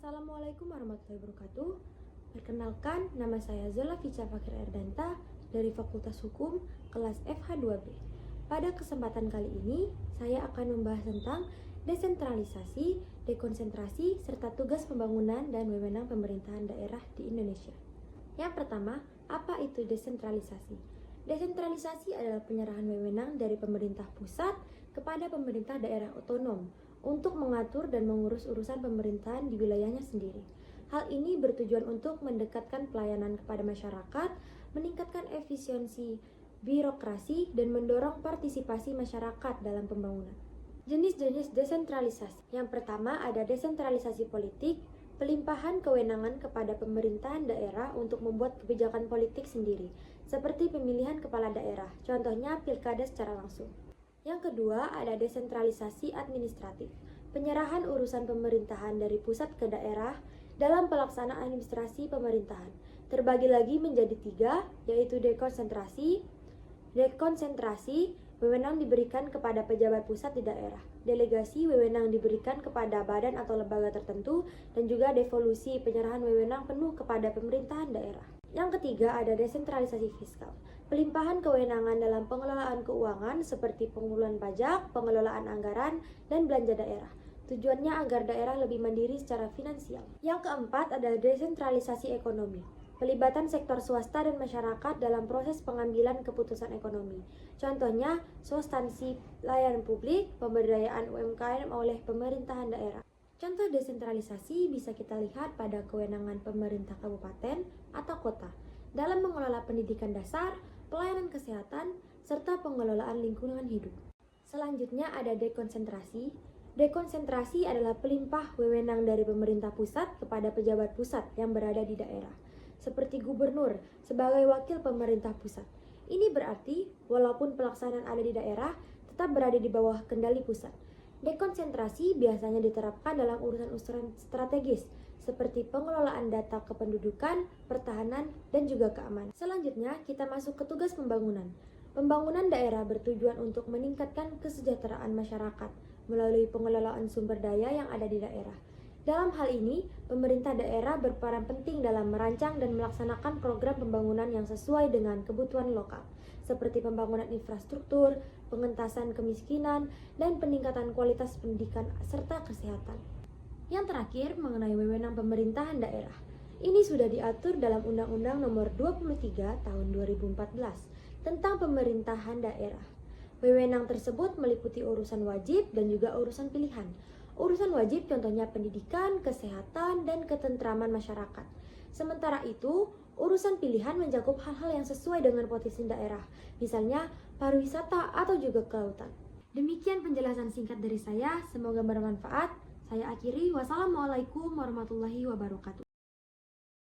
Assalamualaikum warahmatullahi wabarakatuh. Perkenalkan, nama saya Zola Ficha Fakir Erdanta dari Fakultas Hukum kelas FH2B. Pada kesempatan kali ini, saya akan membahas tentang desentralisasi, dekonsentrasi, serta tugas pembangunan dan wewenang pemerintahan daerah di Indonesia. Yang pertama, apa itu desentralisasi? Desentralisasi adalah penyerahan wewenang dari pemerintah pusat kepada pemerintah daerah otonom untuk mengatur dan mengurus urusan pemerintahan di wilayahnya sendiri. Hal ini bertujuan untuk mendekatkan pelayanan kepada masyarakat, meningkatkan efisiensi birokrasi, dan mendorong partisipasi masyarakat dalam pembangunan. Jenis-jenis desentralisasi. Yang pertama ada desentralisasi politik, pelimpahan kewenangan kepada pemerintahan daerah untuk membuat kebijakan politik sendiri, seperti pemilihan kepala daerah, contohnya pilkada secara langsung. Yang kedua, ada desentralisasi administratif, penyerahan urusan pemerintahan dari pusat ke daerah dalam pelaksanaan administrasi pemerintahan. Terbagi lagi menjadi 3, yaitu dekonsentrasi, wewenang diberikan kepada pejabat pusat di daerah. Delegasi, wewenang diberikan kepada badan atau lembaga tertentu, dan juga devolusi, penyerahan wewenang penuh kepada pemerintahan daerah. Yang ketiga ada desentralisasi fiskal, pelimpahan kewenangan dalam pengelolaan keuangan seperti pengumpulan pajak, pengelolaan anggaran, dan belanja daerah. Tujuannya agar daerah lebih mandiri secara finansial. Yang keempat adalah desentralisasi ekonomi, pelibatan sektor swasta dan masyarakat dalam proses pengambilan keputusan ekonomi. Contohnya, substansi layanan publik, pemberdayaan UMKM oleh pemerintahan daerah. Contoh desentralisasi bisa kita lihat pada kewenangan pemerintah kabupaten atau kota dalam mengelola pendidikan dasar, pelayanan kesehatan, serta pengelolaan lingkungan hidup. Selanjutnya ada dekonsentrasi. Dekonsentrasi adalah pelimpah wewenang dari pemerintah pusat kepada pejabat pusat yang berada di daerah, seperti gubernur sebagai wakil pemerintah pusat. Ini berarti walaupun pelaksanaan ada di daerah, tetap berada di bawah kendali pusat. Dekonsentrasi biasanya diterapkan dalam urusan-urusan strategis seperti pengelolaan data kependudukan, pertahanan, dan juga keamanan. Selanjutnya, kita masuk ke tugas pembangunan. Pembangunan daerah bertujuan untuk meningkatkan kesejahteraan masyarakat melalui pengelolaan sumber daya yang ada di daerah. Dalam hal ini, pemerintah daerah berperan penting dalam merancang dan melaksanakan program pembangunan yang sesuai dengan kebutuhan lokal, seperti pembangunan infrastruktur, pengentasan kemiskinan, dan peningkatan kualitas pendidikan serta kesehatan. Yang terakhir, mengenai wewenang pemerintahan daerah. Ini sudah diatur dalam Undang-Undang Nomor 23 Tahun 2014 tentang pemerintahan daerah. Wewenang tersebut meliputi urusan wajib dan juga urusan pilihan. Urusan wajib contohnya pendidikan, kesehatan, dan ketentraman masyarakat. Sementara itu, urusan pilihan mencakup hal-hal yang sesuai dengan potensi daerah, misalnya pariwisata atau juga kelautan. Demikian penjelasan singkat dari saya, semoga bermanfaat. Saya akhiri, wassalamualaikum warahmatullahi wabarakatuh.